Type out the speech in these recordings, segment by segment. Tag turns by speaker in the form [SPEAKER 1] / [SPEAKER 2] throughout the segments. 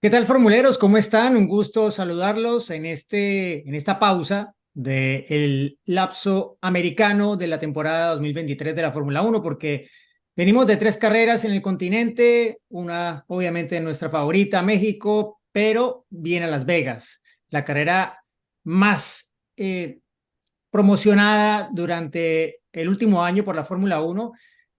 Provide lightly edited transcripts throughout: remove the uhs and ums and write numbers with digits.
[SPEAKER 1] ¿Qué tal, formuleros? ¿Cómo están? Un gusto saludarlos en esta pausa del lapso americano de la temporada 2023 de la Fórmula Uno, porque venimos de tres carreras en el continente, una obviamente nuestra favorita, México, pero viene a Las Vegas, la carrera más promocionada durante el último año por la Fórmula Uno,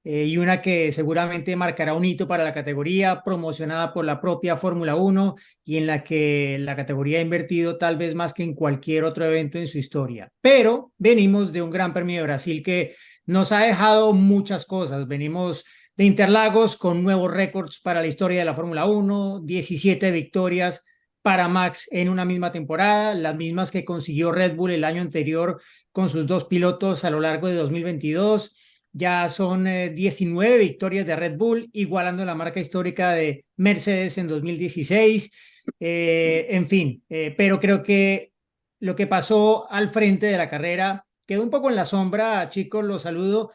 [SPEAKER 1] y una que seguramente marcará un hito para la categoría, promocionada por la propia Fórmula Uno y en la que la categoría ha invertido tal vez más que en cualquier otro evento en su historia. Pero venimos de un Gran Premio de Brasil que nos ha dejado muchas cosas. Venimos de Interlagos con nuevos récords para la historia de la Fórmula Uno, 17 victorias para Max en una misma temporada, las mismas que consiguió Red Bull el año anterior con sus dos pilotos a lo largo de 2022. Ya son 19 victorias de Red Bull, igualando la marca histórica de Mercedes en 2016. En fin, pero creo que lo que pasó al frente de la carrera quedó un poco en la sombra, chicos, los saludo,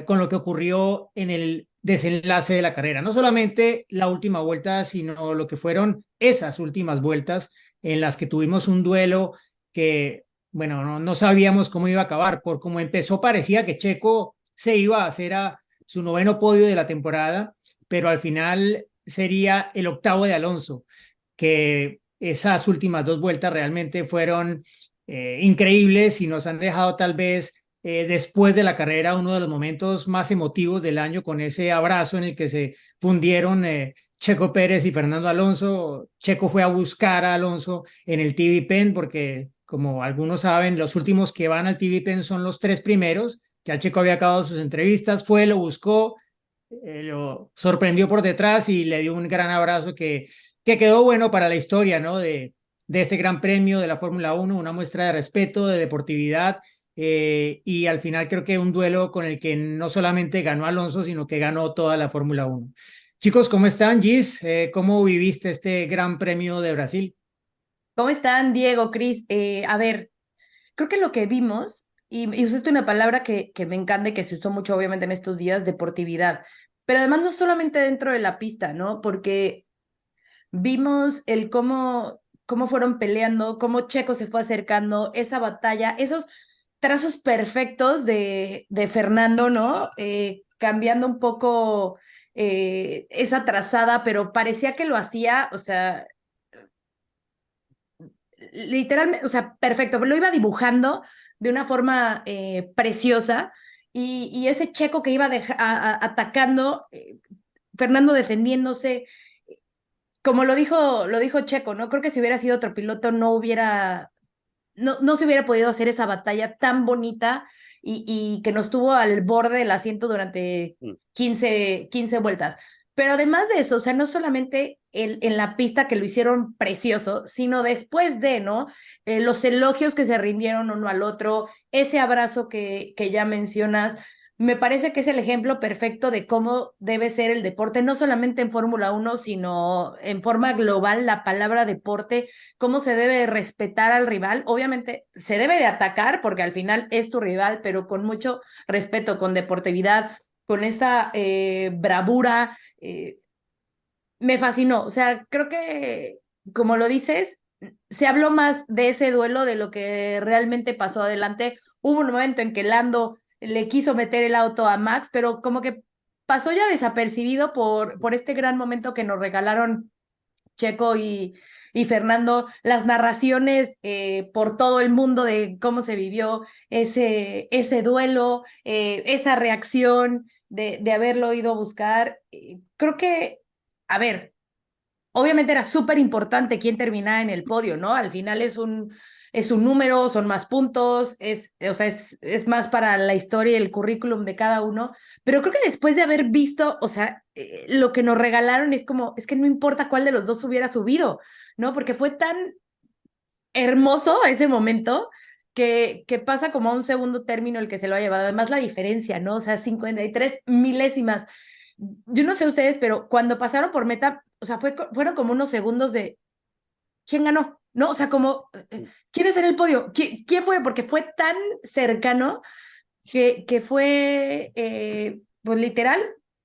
[SPEAKER 1] con lo que ocurrió en el desenlace de la carrera. No solamente la última vuelta, sino lo que fueron esas últimas vueltas en las que tuvimos un duelo que, bueno, no sabíamos cómo iba a acabar. Por cómo empezó, parecía que Checo se iba a hacer a su noveno podio de la temporada, pero al final sería el octavo de Alonso, que esas últimas dos vueltas realmente fueron increíbles y nos han dejado tal vez después de la carrera uno de los momentos más emotivos del año con ese abrazo en el que se fundieron Checo Pérez y Fernando Alonso. Checo fue a buscar a Alonso en el TV Pen porque, como algunos saben, los últimos que van al TV Pen son los tres primeros. Ya Checo había acabado sus entrevistas, fue, lo buscó, lo sorprendió por detrás y le dio un gran abrazo que quedó bueno para la historia, ¿no? De este gran premio de la Fórmula Uno, una muestra de respeto, de deportividad, y al final creo que un duelo con el que no solamente ganó Alonso, sino que ganó toda la Fórmula Uno. Chicos, ¿cómo están, Gis? ¿Cómo viviste este gran premio de Brasil?
[SPEAKER 2] ¿Cómo están, Diego, Cris? A ver, creo que lo que vimos, y usaste una palabra que me encanta y que se usó mucho obviamente en estos días, deportividad, pero además no solamente dentro de la pista, ¿no? Porque vimos el cómo fueron peleando, cómo Checo se fue acercando, esa batalla, esos trazos perfectos de Fernando, ¿no? Cambiando un poco esa trazada, pero parecía que lo hacía, o sea, literalmente, o sea, perfecto, lo iba dibujando de una forma preciosa y ese Checo que iba atacando, Fernando defendiéndose, como lo dijo Checo, ¿no? Creo que si hubiera sido otro piloto no se hubiera podido hacer esa batalla tan bonita y que nos tuvo al borde del asiento durante 15 vueltas. Pero además de eso, o sea, no solamente en la pista que lo hicieron precioso, sino después de, ¿no? Los elogios que se rindieron uno al otro, ese abrazo que ya mencionas, me parece que es el ejemplo perfecto de cómo debe ser el deporte, no solamente en Fórmula Uno, sino en forma global, la palabra deporte, cómo se debe respetar al rival. Obviamente se debe de atacar porque al final es tu rival, pero con mucho respeto, con deportividad, con esa bravura. Me fascinó. O sea, creo que, como lo dices, se habló más de ese duelo de lo que realmente pasó adelante. Hubo un momento en que Lando le quiso meter el auto a Max, pero como que pasó ya desapercibido por este gran momento que nos regalaron Checo y Fernando, las narraciones por todo el mundo de cómo se vivió ese duelo, esa reacción de haberlo ido a buscar. Creo que, a ver, obviamente era súper importante quién terminara en el podio, ¿no? Al final es un número, son más puntos, o sea, es más para la historia y el currículum de cada uno, pero creo que después de haber visto, o sea, lo que nos regalaron es como, es que no importa cuál de los dos hubiera subido, ¿no? Porque fue tan hermoso ese momento que pasa como a un segundo término el que se lo ha llevado. Además, la diferencia, ¿no? O sea, 53 milésimas. Yo no sé ustedes, pero cuando pasaron por meta, o sea, fueron como unos segundos de ¿quién ganó? ¿No? O sea, como, ¿quién es en el podio? ¿Quién fue? Porque fue tan cercano que fue, pues literal,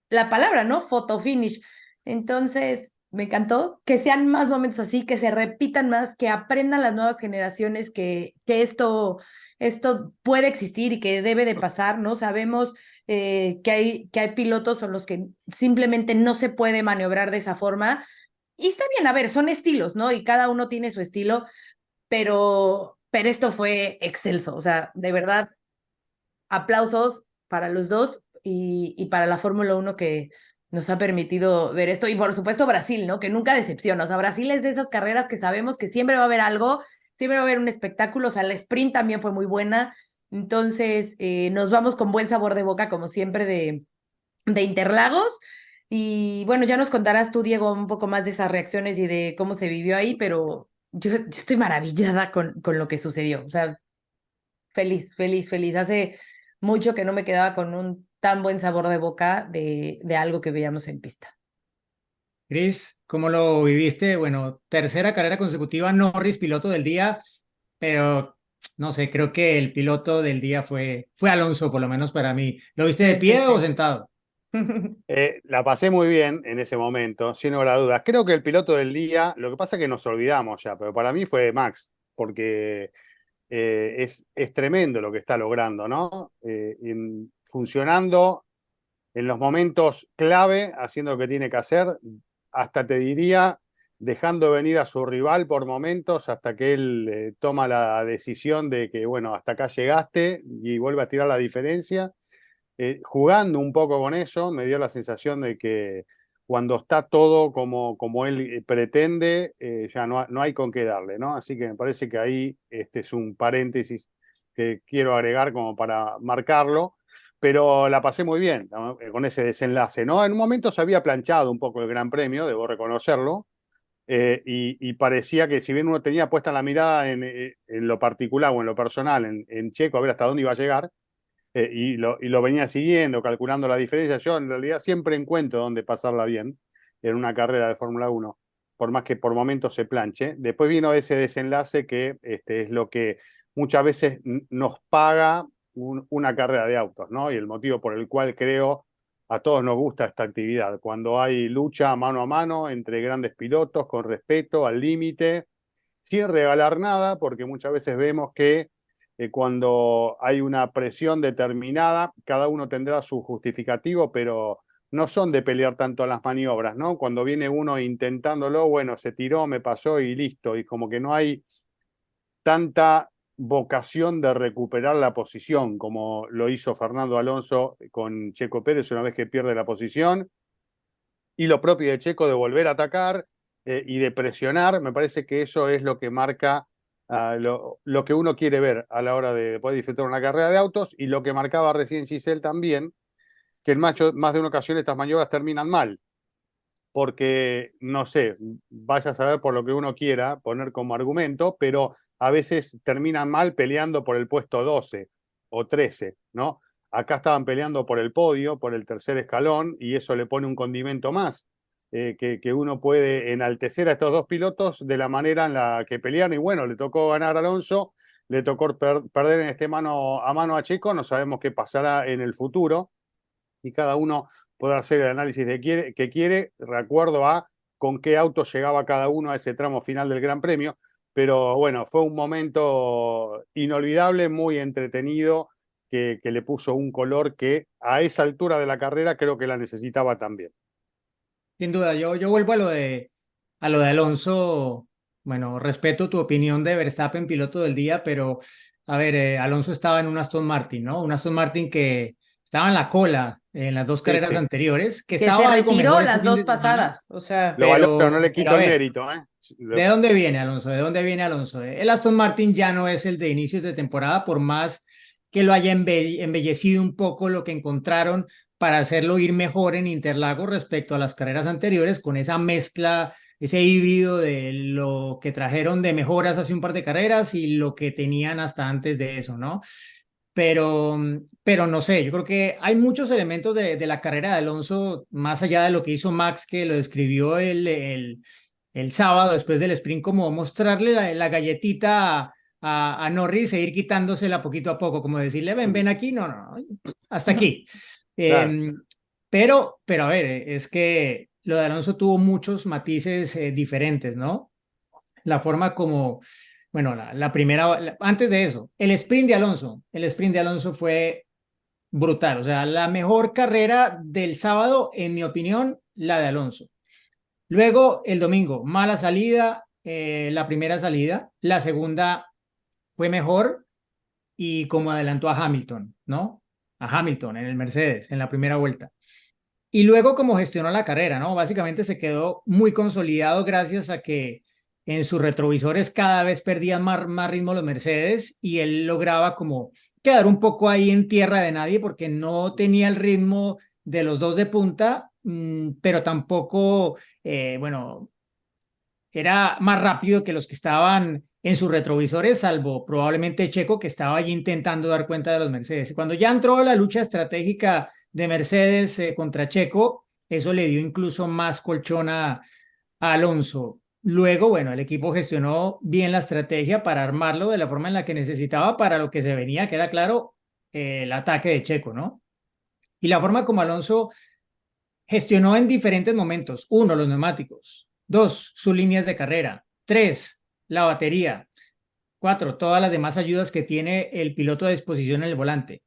[SPEAKER 2] la palabra, ¿no? Photo finish. Entonces, me encantó, que sean más momentos así, que se repitan más, que aprendan las nuevas generaciones que esto puede existir y que debe de pasar, ¿no? Sabemos que hay pilotos son los que simplemente no se puede maniobrar de esa forma. Y está bien, a ver, son estilos, ¿no? Y cada uno tiene su estilo, pero esto fue excelso, o sea, de verdad, aplausos para los dos y para la Fórmula Uno que nos ha permitido ver esto. Y por supuesto Brasil, ¿no? Que nunca decepciona. O sea, Brasil es de esas carreras que sabemos que siempre va a haber algo, siempre va a haber un espectáculo. O sea, la sprint también fue muy buena. Entonces, nos vamos con buen sabor de boca, como siempre, de Interlagos. Y bueno, ya nos contarás tú, Diego, un poco más de esas reacciones y de cómo se vivió ahí, pero yo estoy maravillada con lo que sucedió. O sea, feliz, feliz, feliz. Hace mucho que no me quedaba con un tan buen sabor de boca de algo que veíamos en pista.
[SPEAKER 1] Chris, ¿cómo lo viviste? Bueno, tercera carrera consecutiva, Norris, piloto del día, pero no sé, creo que el piloto del día fue Alonso, por lo menos para mí. ¿Lo viste de
[SPEAKER 2] Sí, sí,
[SPEAKER 1] pie o
[SPEAKER 2] sí.
[SPEAKER 1] sentado?
[SPEAKER 3] La pasé muy bien en ese momento, sin lugar a dudas. Creo que el piloto del día, lo que pasa es que nos olvidamos ya, pero para mí fue Max, porque es tremendo lo que está logrando, ¿no? Funcionando en los momentos clave, haciendo lo que tiene que hacer, hasta te diría, dejando venir a su rival por momentos hasta que él toma la decisión de que, bueno, hasta acá llegaste y vuelve a tirar la diferencia. Jugando un poco con eso, me dio la sensación de que cuando está todo como él pretende, ya no hay con qué darle, ¿no? Así que me parece que ahí este es un paréntesis que quiero agregar como para marcarlo, pero la pasé muy bien, ¿no? Con ese desenlace, ¿no? En un momento se había planchado un poco el Gran Premio, debo reconocerlo, y parecía que si bien uno tenía puesta la mirada en lo particular o en lo personal, en Checo, a ver hasta dónde iba a llegar, y lo venía siguiendo, calculando la diferencia. Yo en realidad siempre encuentro dónde pasarla bien en una carrera de Fórmula Uno, por más que por momentos se planche. Después vino ese desenlace que es lo que muchas veces nos paga una carrera de autos, ¿no? Y el motivo por el cual creo a todos nos gusta esta actividad, cuando hay lucha mano a mano entre grandes pilotos, con respeto, al límite, sin regalar nada, porque muchas veces vemos que cuando hay una presión determinada, cada uno tendrá su justificativo, pero no son de pelear tanto las maniobras, ¿no? Cuando viene uno intentándolo, bueno, se tiró, me pasó y listo, y como que no hay tanta vocación de recuperar la posición como lo hizo Fernando Alonso con Checo Pérez una vez que pierde la posición, y lo propio de Checo de volver a atacar y de presionar. Me parece que eso es lo que marca lo que uno quiere ver a la hora de poder disfrutar una carrera de autos, y lo que marcaba recién Giselle también, que en más de una ocasión estas maniobras terminan mal, porque, no sé, vaya a saber por lo que uno quiera poner como argumento, pero a veces terminan mal peleando por el puesto 12 o 13, ¿no? Acá estaban peleando por el podio, por el tercer escalón, y eso le pone un condimento más, que uno puede enaltecer a estos dos pilotos de la manera en la que pelearon. Y bueno, le tocó ganar a Alonso, le tocó perder en este mano a Checo, no sabemos qué pasará en el futuro, y cada uno podrá hacer el análisis que quiere, de acuerdo a con qué auto llegaba cada uno a ese tramo final del Gran Premio. Pero bueno, fue un momento inolvidable, muy entretenido, que le puso un color que a esa altura de la carrera creo que la necesitaba también.
[SPEAKER 1] Sin duda, yo vuelvo a lo de Alonso. Bueno, respeto tu opinión de Verstappen, piloto del día, pero a ver, Alonso estaba en un Aston Martin, ¿no? Un Aston Martin que estaba en la cola en las dos
[SPEAKER 3] Sí,
[SPEAKER 1] carreras
[SPEAKER 3] sí.
[SPEAKER 1] anteriores, que
[SPEAKER 2] Que se
[SPEAKER 1] estaba algo
[SPEAKER 2] retiró
[SPEAKER 1] mejor este
[SPEAKER 2] las
[SPEAKER 1] fin
[SPEAKER 2] dos
[SPEAKER 1] de semana,
[SPEAKER 2] pasadas, o sea,
[SPEAKER 3] Lo valoro, no le
[SPEAKER 1] pero
[SPEAKER 3] quito
[SPEAKER 1] a
[SPEAKER 3] el
[SPEAKER 1] ver,
[SPEAKER 3] mérito, ¿eh?
[SPEAKER 1] ¿de dónde viene Alonso? ¿De dónde viene Alonso? El Aston Martin ya no es el de inicios de temporada, por más que lo haya embellecido un poco lo que encontraron para hacerlo ir mejor en Interlagos respecto a las carreras anteriores, con esa mezcla, ese híbrido de lo que trajeron de mejoras hace un par de carreras y lo que tenían hasta antes de eso, ¿no? Pero no sé, yo creo que hay muchos elementos de la carrera de Alonso, más allá de lo que hizo Max, que lo describió el sábado después del sprint, como mostrarle la galletita a Norris e ir quitándosela poquito a poco, como decirle, ven,
[SPEAKER 3] Mm,
[SPEAKER 1] ven aquí, no, no, no, hasta aquí.
[SPEAKER 3] claro.
[SPEAKER 1] Eh, pero a ver, es que lo de Alonso tuvo muchos matices diferentes, ¿no? La forma como, bueno, la primera, antes de eso, el sprint de Alonso fue brutal, o sea, la mejor carrera del sábado, en mi opinión, la de Alonso. Luego, el domingo, mala salida, la primera salida, la segunda fue mejor y como adelantó a Hamilton, ¿no? A Hamilton en el Mercedes, en la primera vuelta. Y luego como gestionó la carrera, ¿no? Básicamente se quedó muy consolidado gracias a que en sus retrovisores cada vez perdían más ritmo los Mercedes y él lograba como quedar un poco ahí en tierra de nadie porque no tenía el ritmo de los dos de punta, pero tampoco, bueno, era más rápido que los que estaban en sus retrovisores, salvo probablemente Checo, que estaba allí intentando dar cuenta de los Mercedes. Cuando ya entró la lucha estratégica de Mercedes contra Checo, eso le dio incluso más colchón a Alonso. Luego, bueno, el equipo gestionó bien la estrategia para armarlo de la forma en la que necesitaba para lo que se venía, que era claro, el ataque de Checo, ¿no? Y la forma como Alonso gestionó en diferentes momentos. Uno, los neumáticos. Dos, sus líneas de carrera. Tres, la batería. Cuatro, todas las demás ayudas que tiene el piloto a disposición en el volante.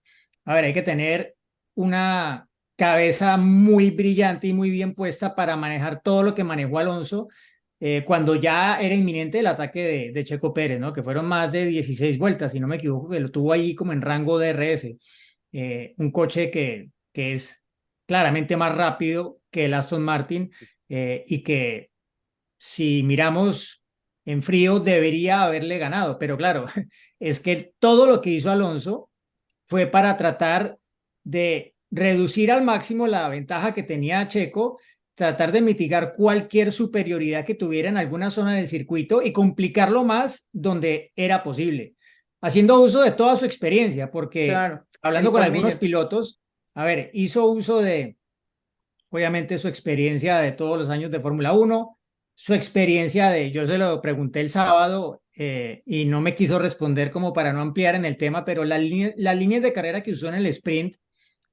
[SPEAKER 1] A ver, hay que tener una cabeza muy brillante y muy bien puesta para manejar todo lo que manejó Alonso cuando ya era inminente el ataque de Checo Pérez, ¿no? Que fueron más de 16 vueltas, si no me equivoco, que lo tuvo ahí como en rango de DRS. Un coche que es claramente más rápido que el Aston Martin y que si miramos en frío debería haberle ganado, pero claro, es que todo lo que hizo Alonso fue para tratar de reducir al máximo la ventaja que tenía Checo, tratar de mitigar cualquier superioridad que tuviera en alguna zona del circuito y complicarlo más donde era posible, haciendo uso de toda su experiencia, porque
[SPEAKER 2] Claro,
[SPEAKER 1] hablando
[SPEAKER 2] el
[SPEAKER 1] con algunos
[SPEAKER 2] colmillo.
[SPEAKER 1] pilotos, a ver, hizo uso de obviamente su experiencia de todos los años de Fórmula Uno, su experiencia de, yo se lo pregunté el sábado y no me quiso responder como para no ampliar en el tema, pero las líneas de carrera que usó en el sprint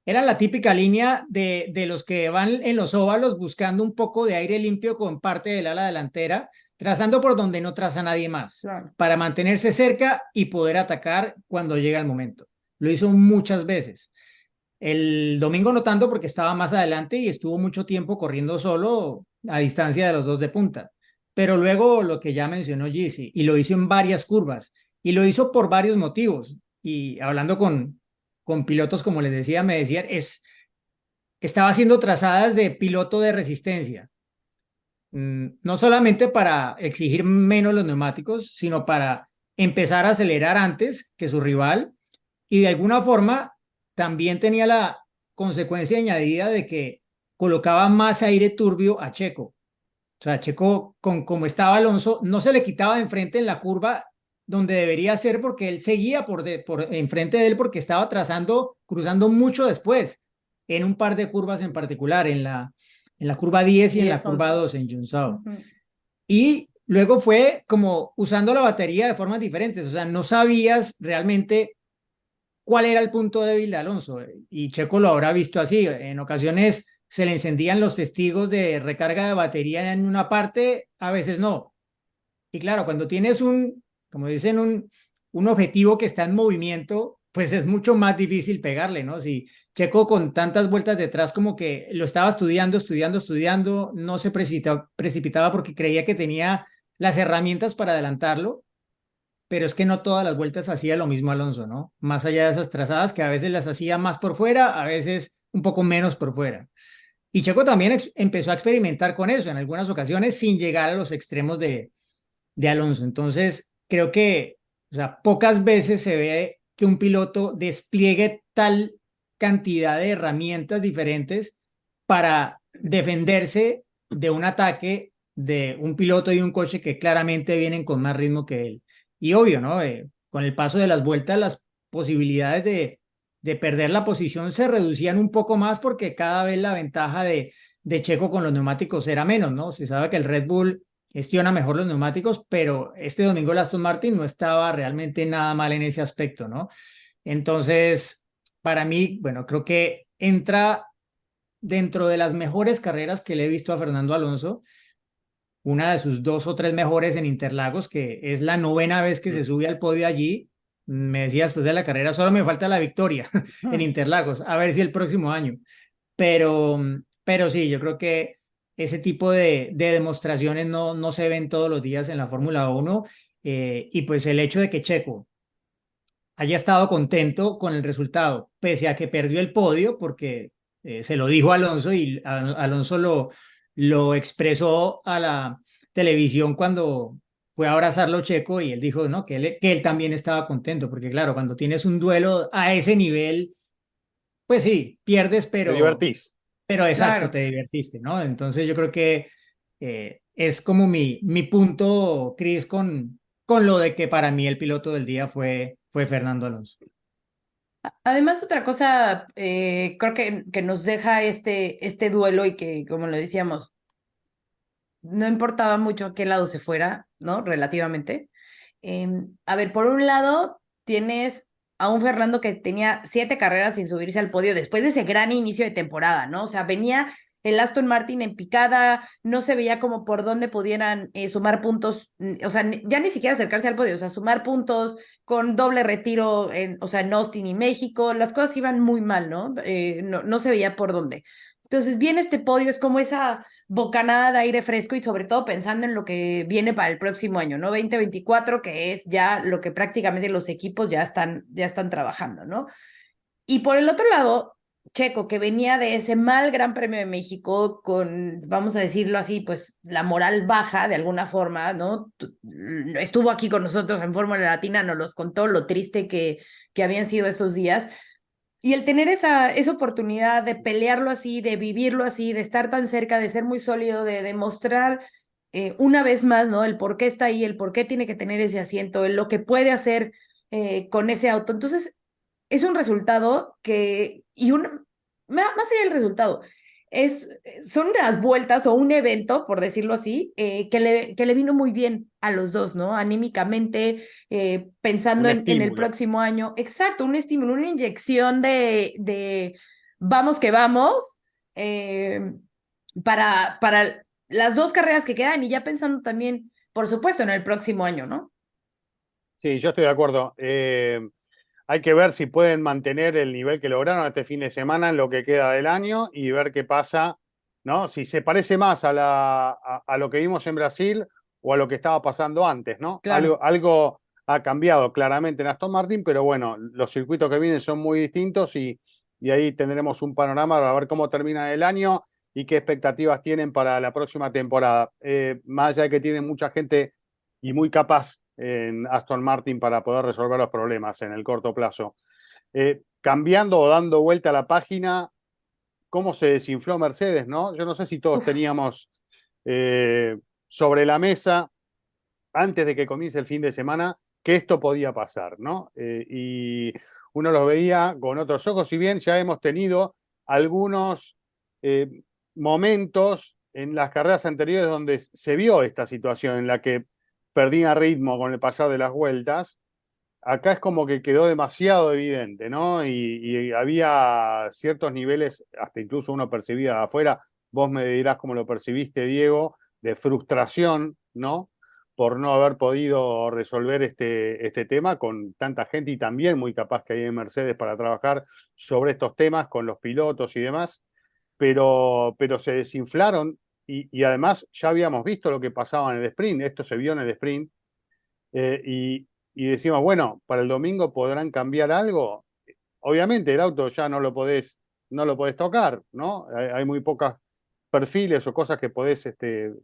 [SPEAKER 1] eran la típica línea de los que van en los óvalos buscando un poco de aire limpio con parte del ala delantera, trazando por donde no traza nadie más,
[SPEAKER 2] Claro.
[SPEAKER 1] para mantenerse cerca y poder atacar cuando llega el momento. Lo hizo muchas veces. El domingo no tanto porque estaba más adelante y estuvo mucho tiempo corriendo solo a distancia de los dos de punta. Pero luego lo que ya mencionó Gizzy, y lo hizo en varias curvas, y lo hizo por varios motivos. Y hablando con pilotos, como les decía, me decían, estaba haciendo trazadas de piloto de resistencia. No solamente para exigir menos los neumáticos, sino para empezar a acelerar antes que su rival y de alguna forma también tenía la consecuencia añadida de que colocaba más aire turbio a Checo. O sea, Checo, como estaba Alonso, no se le quitaba de enfrente en la curva donde debería ser porque él seguía por enfrente de él porque estaba trazando, cruzando mucho después, en un par de curvas en particular, en la curva 10 y en la
[SPEAKER 2] 10,
[SPEAKER 1] curva
[SPEAKER 2] 11.
[SPEAKER 1] 2 en Junção.
[SPEAKER 2] Ujú.
[SPEAKER 1] Y luego fue como usando la batería de formas diferentes, o sea, no sabías realmente cuál era el punto débil de Alonso. Y Checo lo habrá visto así. En ocasiones se le encendían los testigos de recarga de batería en una parte, a veces no. Y claro, cuando tienes como dicen, un objetivo que está en movimiento, pues es mucho más difícil pegarle, ¿no? Si Checo con tantas vueltas detrás como que lo estaba estudiando, no se precipitaba porque creía que tenía las herramientas para adelantarlo, pero es que no todas las vueltas hacía lo mismo Alonso, ¿no? Más allá de esas trazadas que a veces las hacía más por fuera, a veces un poco menos por fuera. Y Checo también empezó a experimentar con eso en algunas ocasiones sin llegar a los extremos de Alonso. Entonces, creo que, o sea, pocas veces se ve que un piloto despliegue tal cantidad de herramientas diferentes para defenderse de un ataque de un piloto y un coche que claramente vienen con más ritmo que él. Y obvio, ¿no? Con el paso de las vueltas, las posibilidades de perder la posición se reducían un poco más porque cada vez la ventaja de Checo con los neumáticos era menos, ¿no? Se sabe que el Red Bull gestiona mejor los neumáticos, pero este domingo el Aston Martin no estaba realmente nada mal en ese aspecto, ¿no? Entonces, para mí, bueno, creo que entra dentro de las mejores carreras que le he visto a Fernando Alonso, una de sus 2 o 3 mejores en Interlagos, que es la 9ª vez que se sube al podio allí. Me decía después de la carrera, solo me falta la victoria en Interlagos, a ver si el próximo año. Pero sí, yo creo que ese tipo de demostraciones no se ven todos los días en la Fórmula 1. Y pues el hecho de que Checo haya estado contento con el resultado, pese a que perdió el podio, porque se lo dijo a Alonso y Alonso lo expresó a la televisión cuando fue a abrazarlo Checo y él dijo, ¿no? Que él también estaba contento, porque claro, cuando tienes un duelo a ese nivel, pues sí, pierdes,
[SPEAKER 3] Te
[SPEAKER 1] pero,
[SPEAKER 3] divertís.
[SPEAKER 1] pero exacto,
[SPEAKER 2] Claro.
[SPEAKER 1] te divertiste, ¿no? Entonces yo creo que es como mi punto, Chris, con lo de que para mí el piloto del día fue Fernando Alonso.
[SPEAKER 2] Además, otra cosa, creo que nos deja este duelo y que, como lo decíamos, no importaba mucho a qué lado se fuera, ¿no? Relativamente. A ver, por un lado, tienes a un Fernando que tenía 7 carreras sin subirse al podio después de ese gran inicio de temporada, ¿no? O sea, venía el Aston Martin en picada, no se veía como por dónde pudieran sumar puntos, o sea, ya ni siquiera acercarse al podio, o sea, sumar puntos con doble retiro, o sea, en Austin y México, las cosas iban muy mal, ¿no? No se veía por dónde. Entonces, viene este podio, es como esa bocanada de aire fresco y sobre todo pensando en lo que viene para el próximo año, ¿no? 2024, que es ya lo que prácticamente los equipos ya están trabajando, ¿no? Y por el otro lado, Checo, que venía de ese mal Gran Premio de México con, vamos a decirlo así, pues la moral baja de alguna forma, ¿no? Estuvo aquí con nosotros en Fórmula Latina, nos los contó lo triste que habían sido esos días. Y el tener esa oportunidad de pelearlo así, de vivirlo así, de estar tan cerca, de ser muy sólido, de demostrar una vez más, ¿no? El por qué está ahí, el por qué tiene que tener ese asiento, el lo que puede hacer con ese auto. Entonces, es un resultado más allá del resultado, son unas vueltas o un evento, por decirlo así, que le vino muy bien a los dos, ¿no? Anímicamente, pensando
[SPEAKER 3] Un
[SPEAKER 2] en el
[SPEAKER 3] estímulo.
[SPEAKER 2] próximo año. Exacto, un estímulo, una inyección de vamos que vamos, eh, para las 2 carreras que quedan y ya pensando también, por supuesto, en el próximo año, ¿no?
[SPEAKER 3] Sí, yo estoy de acuerdo. Hay que ver si pueden mantener el nivel que lograron este fin de semana en lo que queda del año y ver qué pasa, ¿no? Si se parece más a lo que vimos en Brasil o a lo que estaba pasando antes, ¿no?
[SPEAKER 2] Claro.
[SPEAKER 3] Algo ha cambiado claramente en Aston Martin, pero bueno, los circuitos que vienen son muy distintos y ahí tendremos un panorama para ver cómo termina el año y qué expectativas tienen para la próxima temporada. Más allá de que tienen mucha gente y muy capaz en Aston Martin para poder resolver los problemas en el corto plazo. Cambiando o dando vuelta a la página, cómo se desinfló Mercedes, ¿no? Yo no sé si todos
[SPEAKER 2] Uf.
[SPEAKER 3] teníamos sobre la mesa, antes de que comience el fin de semana, que esto podía pasar, ¿no? Y uno los veía con otros ojos, si bien ya hemos tenido algunos momentos en las carreras anteriores donde se vio esta situación en la que perdía ritmo con el pasar de las vueltas. Acá es como que quedó demasiado evidente, ¿no? Y había ciertos niveles, hasta incluso uno percibía de afuera, vos me dirás cómo lo percibiste, Diego, de frustración, ¿no? Por no haber podido resolver este tema con tanta gente y también muy capaz que hay en Mercedes para trabajar sobre estos temas con los pilotos y demás, pero se desinflaron y además ya habíamos visto lo que pasaba en el sprint, esto se vio en el sprint, y decimos, bueno, para el domingo podrán cambiar algo. Obviamente el auto ya no lo podés tocar, ¿no? Hay muy pocos perfiles o cosas que podés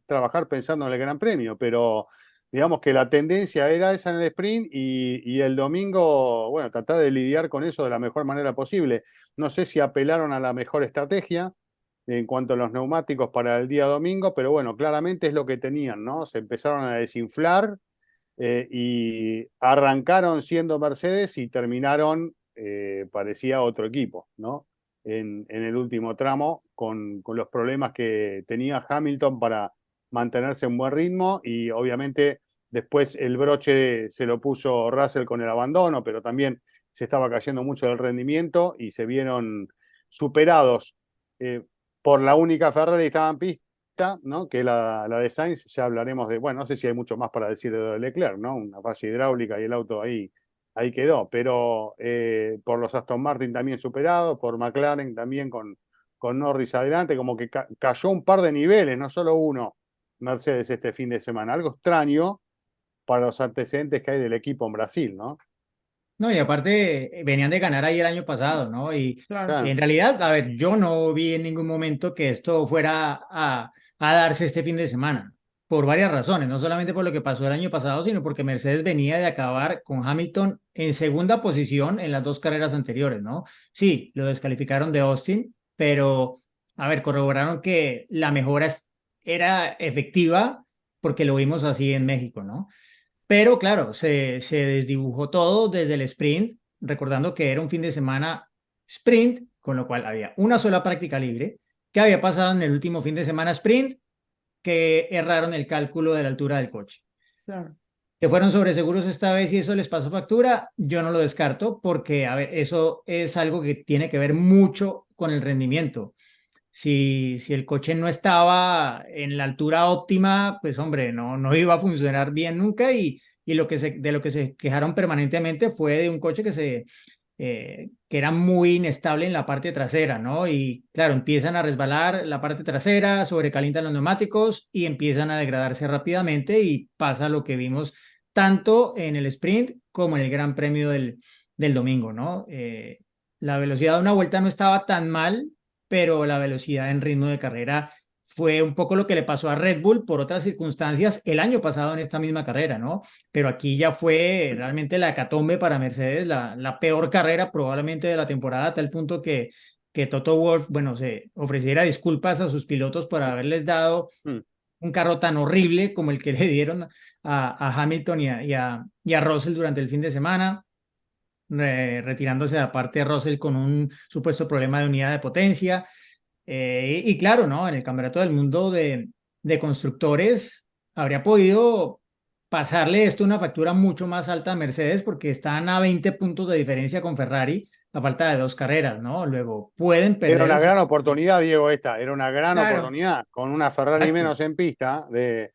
[SPEAKER 3] trabajar pensando en el Gran Premio, pero digamos que la tendencia era esa en el sprint y el domingo, bueno, tratar de lidiar con eso de la mejor manera posible. No sé si apelaron a la mejor estrategia en cuanto a los neumáticos para el día domingo, pero bueno, claramente es lo que tenían, ¿no? Se empezaron a desinflar y arrancaron siendo Mercedes y terminaron, parecía otro equipo, ¿no? En el último tramo, con los problemas que tenía Hamilton para mantenerse en buen ritmo y obviamente después el broche se lo puso Russell con el abandono, pero también se estaba cayendo mucho del rendimiento y se vieron superados. por la única Ferrari que estaba en pista, ¿no? Que es la de Sainz. Ya hablaremos de, bueno, no sé si hay mucho más para decir de Leclerc, ¿no? Una falla hidráulica y el auto ahí quedó, pero por los Aston Martin también superados, por McLaren también con Norris adelante, como que cayó un par de niveles, no solo uno, Mercedes este fin de semana. Algo extraño para los antecedentes que hay del equipo en Brasil, ¿no?
[SPEAKER 1] No, y aparte venían de ganar ahí el año pasado, ¿no? Y
[SPEAKER 2] Claro.
[SPEAKER 3] Claro.
[SPEAKER 1] en realidad, a ver, yo no vi en ningún momento que esto fuera a darse este fin de semana, por varias razones, no solamente por lo que pasó el año pasado, sino porque Mercedes venía de acabar con Hamilton en segunda posición en las dos carreras anteriores, ¿no? Sí, lo descalificaron de Austin, pero, a ver, corroboraron que la mejora era efectiva porque lo vimos así en México, ¿no? Pero claro, se desdibujó todo desde el sprint, recordando que era un fin de semana sprint, con lo cual había una sola práctica libre. ¿Qué había pasado en el último fin de semana sprint? Que erraron el cálculo de la altura del coche.
[SPEAKER 2] Claro.
[SPEAKER 1] Que fueron sobreseguros esta vez y eso les pasó factura, yo no lo descarto porque, a ver, eso es algo que tiene que ver mucho con el rendimiento. Si el coche no estaba en la altura óptima, pues hombre, no iba a funcionar bien nunca y de lo que se quejaron permanentemente fue de un coche que era muy inestable en la parte trasera, ¿no? Y claro, empiezan a resbalar la parte trasera, sobrecalientan los neumáticos y empiezan a degradarse rápidamente y pasa lo que vimos tanto en el sprint como en el Gran Premio del domingo, ¿no? La velocidad de una vuelta no estaba tan mal, pero la velocidad en ritmo de carrera fue un poco lo que le pasó a Red Bull por otras circunstancias el año pasado en esta misma carrera, ¿no? Pero aquí ya fue realmente la hecatombe para Mercedes, la peor carrera probablemente de la temporada, a tal punto que Toto Wolff, bueno, se ofreciera disculpas a sus pilotos por haberles dado
[SPEAKER 3] Mm.
[SPEAKER 1] un carro tan horrible como el que le dieron a Hamilton y a Russell durante el fin de semana, retirándose de aparte a Russell con un supuesto problema de unidad de potencia. Y claro, ¿no? En el Campeonato del Mundo de Constructores habría podido pasarle esto una factura mucho más alta a Mercedes porque están a 20 puntos de diferencia con Ferrari a falta de dos carreras, ¿no? Luego pueden
[SPEAKER 3] Era
[SPEAKER 1] perder
[SPEAKER 3] una
[SPEAKER 1] el...
[SPEAKER 3] gran oportunidad, Diego, esta. Era una gran
[SPEAKER 2] Claro.
[SPEAKER 3] oportunidad con una Ferrari
[SPEAKER 1] Exacto.
[SPEAKER 3] menos en pista de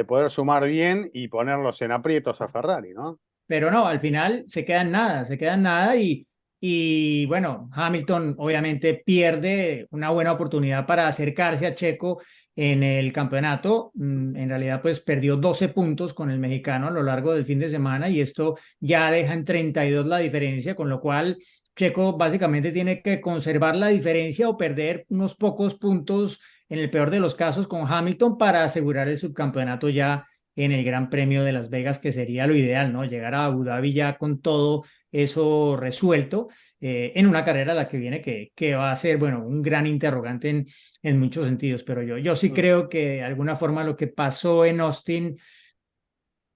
[SPEAKER 3] poder sumar bien y ponerlos en aprietos a Ferrari, ¿no?
[SPEAKER 1] Pero no, al final se queda en nada y bueno, Hamilton obviamente pierde una buena oportunidad para acercarse a Checo en el campeonato. En realidad, pues perdió 12 puntos con el mexicano a lo largo del fin de semana y esto ya deja en 32 la diferencia, con lo cual Checo básicamente tiene que conservar la diferencia o perder unos pocos puntos en el peor de los casos con Hamilton para asegurar el subcampeonato ya en el Gran Premio de Las Vegas, que sería lo ideal, ¿no? Llegar a Abu Dhabi ya con todo eso resuelto en una carrera la que viene que va a ser, bueno, un gran interrogante en muchos sentidos, pero yo sí
[SPEAKER 3] Mm.
[SPEAKER 1] creo que de alguna forma lo que pasó en Austin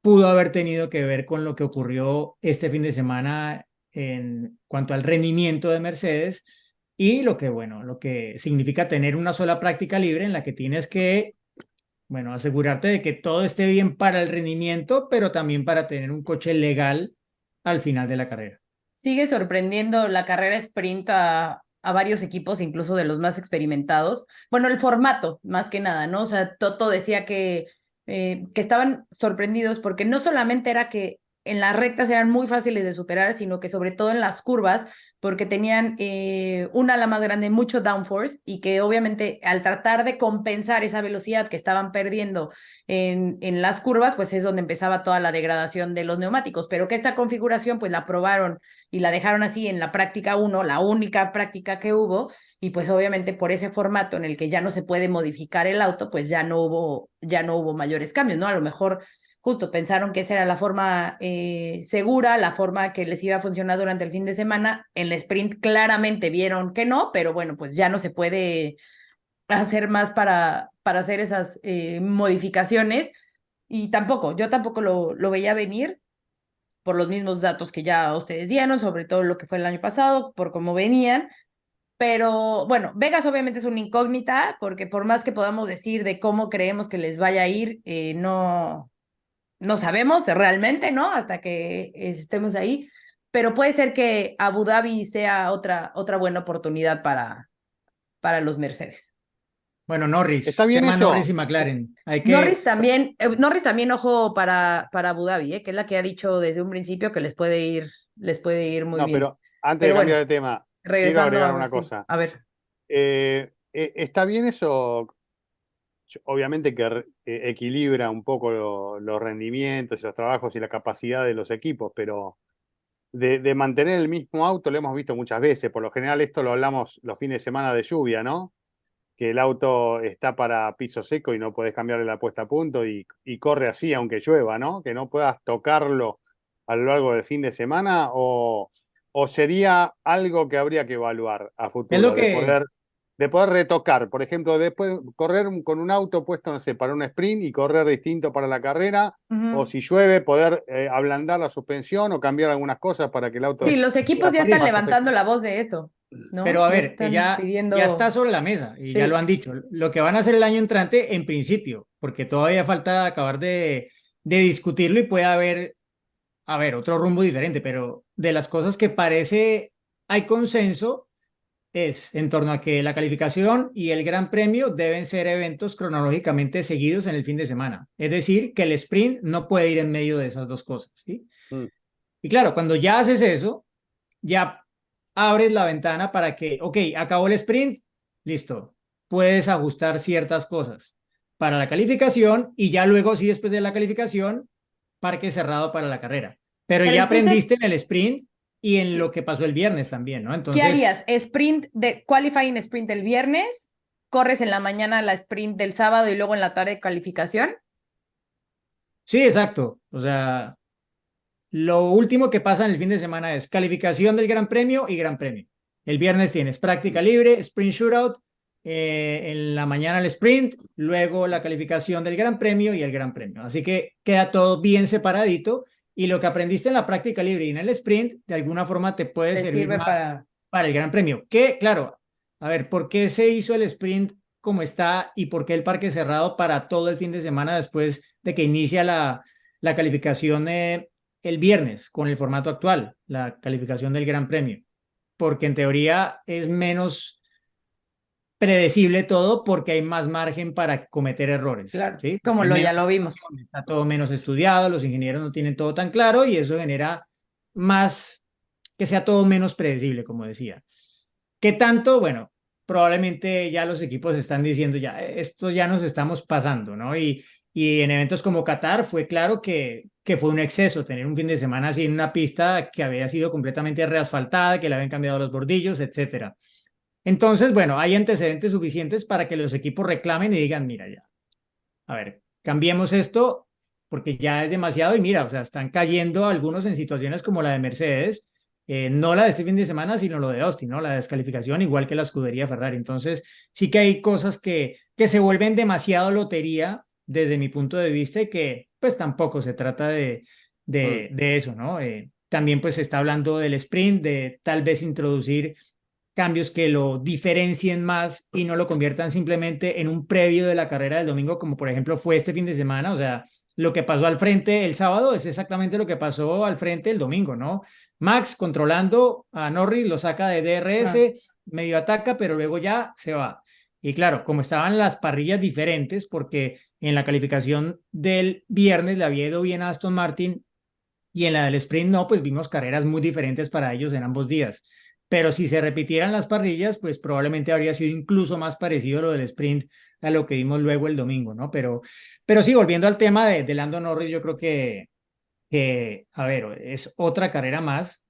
[SPEAKER 1] pudo haber tenido que ver con lo que ocurrió este fin de semana en cuanto al rendimiento de Mercedes y lo que, bueno, lo que significa tener una sola práctica libre en la que tienes que bueno, asegurarte de que todo esté bien para el rendimiento, pero también para tener un coche legal al final de la carrera.
[SPEAKER 2] Sigue sorprendiendo la carrera sprint a varios equipos, incluso de los más experimentados. Bueno, el formato, más que nada, ¿no? O sea, Toto decía que estaban sorprendidos porque no solamente era que en las rectas eran muy fáciles de superar, sino que sobre todo en las curvas, porque tenían un ala más grande, mucho downforce, y que obviamente al tratar de compensar esa velocidad que estaban perdiendo en las curvas, pues es donde empezaba toda la degradación de los neumáticos, pero que esta configuración pues la probaron y la dejaron así en la práctica 1, la única práctica que hubo, y pues obviamente por ese formato en el que ya no se puede modificar el auto, pues ya no hubo mayores cambios, ¿no? A lo mejor justo pensaron que esa era la forma segura, la forma que les iba a funcionar durante el fin de semana. En el sprint claramente vieron que no, pero bueno, pues ya no se puede hacer más para hacer esas modificaciones. Y yo tampoco lo veía venir por los mismos datos que ya ustedes dieron, sobre todo lo que fue el año pasado, por cómo venían. Pero bueno, Vegas obviamente es una incógnita, porque por más que podamos decir de cómo creemos que les vaya a ir, no sabemos realmente, ¿no? Hasta que estemos ahí. Pero puede ser que Abu Dhabi sea otra buena oportunidad para los Mercedes.
[SPEAKER 1] Bueno,
[SPEAKER 3] ¿Está
[SPEAKER 1] Norris,
[SPEAKER 3] bien
[SPEAKER 1] tema Norris
[SPEAKER 3] eso?
[SPEAKER 1] y McLaren. Hay
[SPEAKER 2] Norris
[SPEAKER 1] que,
[SPEAKER 2] también, ojo para Abu Dhabi, que es la que ha dicho desde un principio que les puede ir muy
[SPEAKER 3] No,
[SPEAKER 2] bien.
[SPEAKER 3] pero antes de
[SPEAKER 2] Pero
[SPEAKER 3] cambiar
[SPEAKER 2] bueno,
[SPEAKER 3] de tema, quiero
[SPEAKER 2] regresando
[SPEAKER 3] agregar
[SPEAKER 2] a
[SPEAKER 3] una
[SPEAKER 2] Brasil.
[SPEAKER 3] cosa.
[SPEAKER 2] A ver.
[SPEAKER 3] ¿Está bien eso? Obviamente que equilibra un poco los rendimientos y los trabajos y la capacidad de los equipos, pero de mantener el mismo auto lo hemos visto muchas veces. Por lo general esto lo hablamos los fines de semana de lluvia, ¿no? Que el auto está para piso seco y no puedes cambiarle la puesta a punto y corre así aunque llueva, ¿no? Que no puedas tocarlo a lo largo del fin de semana o sería algo que habría que evaluar a
[SPEAKER 1] es lo
[SPEAKER 3] futuro,
[SPEAKER 1] que,
[SPEAKER 3] de poder retocar, por ejemplo, después correr con un auto puesto, no sé, para un sprint y correr distinto para la carrera, o
[SPEAKER 2] Ujú.
[SPEAKER 3] si llueve, poder ablandar la suspensión o cambiar algunas cosas para que el auto
[SPEAKER 2] Sí,
[SPEAKER 1] pues,
[SPEAKER 2] los equipos
[SPEAKER 3] sea
[SPEAKER 2] ya están
[SPEAKER 3] más
[SPEAKER 1] París.
[SPEAKER 2] levantando
[SPEAKER 3] efectivo.
[SPEAKER 2] la voz de eso,
[SPEAKER 1] Pero
[SPEAKER 2] ¿no?
[SPEAKER 1] a
[SPEAKER 2] Ya
[SPEAKER 1] ver,
[SPEAKER 2] están
[SPEAKER 1] ya está
[SPEAKER 2] pidiendo.
[SPEAKER 1] sobre la mesa y ya lo
[SPEAKER 2] Sí.
[SPEAKER 1] han dicho. Lo que van a hacer el año entrante, en principio, porque todavía falta acabar de discutirlo y puede haber, a ver, otro rumbo diferente, pero de las cosas que parece hay consenso es en torno a que la calificación y el Gran Premio deben ser eventos cronológicamente seguidos en el fin de semana. Es decir, que el sprint no puede ir en medio de esas dos cosas, ¿sí?
[SPEAKER 3] Mm.
[SPEAKER 1] Y claro, cuando ya haces eso, ya abres la ventana para que, ok, acabó el sprint, listo, puedes ajustar ciertas cosas para la calificación y ya luego, sí, después de la calificación, parque cerrado para la carrera. Pero
[SPEAKER 2] Pero
[SPEAKER 1] ya
[SPEAKER 2] entonces,
[SPEAKER 1] aprendiste en el sprint y en lo
[SPEAKER 2] ¿qué,
[SPEAKER 1] que pasó el viernes también, ¿no?
[SPEAKER 2] qué
[SPEAKER 1] Entonces,
[SPEAKER 2] harías? ¿Sprint de qualifying sprint el viernes? ¿Corres en la mañana la sprint del sábado y luego en la tarde calificación?
[SPEAKER 1] sí, exacto. O sea, lo último que pasa en el fin de semana es calificación del Gran Premio y Gran Premio. El viernes tienes práctica libre, sprint shootout, en la mañana el sprint, luego la calificación del Gran Premio y el Gran Premio. Así que queda todo bien separadito y lo que aprendiste en la práctica libre y en el sprint, de alguna forma te puede
[SPEAKER 2] ¿Te
[SPEAKER 1] servir
[SPEAKER 2] sirve
[SPEAKER 1] más
[SPEAKER 2] para?
[SPEAKER 1] para el Gran Premio. Que, claro, a ver, ¿por qué se hizo el sprint como está y por qué el parque cerrado para todo el fin de semana después de que inicia la calificación el viernes con el formato actual, la calificación del Gran Premio? Porque en teoría es menos predecible todo porque hay más margen para cometer errores,
[SPEAKER 2] Claro,
[SPEAKER 1] ¿sí?
[SPEAKER 2] como
[SPEAKER 1] Hay
[SPEAKER 2] ya
[SPEAKER 1] menos
[SPEAKER 2] lo vimos.
[SPEAKER 1] información, está todo menos estudiado, los ingenieros no tienen todo tan claro y eso genera más, que sea todo menos predecible, como decía. ¿Qué tanto? Bueno, probablemente ya los equipos están diciendo ya, esto ya nos estamos pasando, ¿no? Y en eventos como Qatar fue claro que fue un exceso tener un fin de semana así en una pista que había sido completamente reasfaltada, que le habían cambiado los bordillos, etcétera. Entonces, bueno, hay antecedentes suficientes para que los equipos reclamen y digan, mira, ya, a ver, cambiemos esto porque ya es demasiado y mira, o sea, están cayendo algunos en situaciones como la de Mercedes, no la de este fin de semana, sino lo de Austin, ¿no? La descalificación, igual que la escudería Ferrari. Entonces, sí que hay cosas que se vuelven demasiado lotería desde mi punto de vista y que pues tampoco se trata
[SPEAKER 3] Mm.
[SPEAKER 1] de eso, ¿no? También pues se está hablando del sprint, de tal vez introducir cambios que lo diferencien más y no lo conviertan simplemente en un previo de la carrera del domingo, como por ejemplo fue este fin de semana. O sea, lo que pasó al frente el sábado es exactamente lo que pasó al frente el domingo, ¿no? Max controlando a Norris, lo saca de
[SPEAKER 2] Ah,
[SPEAKER 1] DRS, medio ataca, pero luego ya se va. Y claro, como estaban las parrillas diferentes, porque en la calificación del viernes le había ido bien a Aston Martin y en la del sprint no, pues vimos carreras muy diferentes para ellos en ambos días. Pero si se repitieran las parrillas, pues probablemente habría sido incluso más parecido lo del sprint a lo que vimos luego el domingo, ¿no? Pero sí, volviendo al tema de Lando Norris, yo creo a ver, es otra carrera más.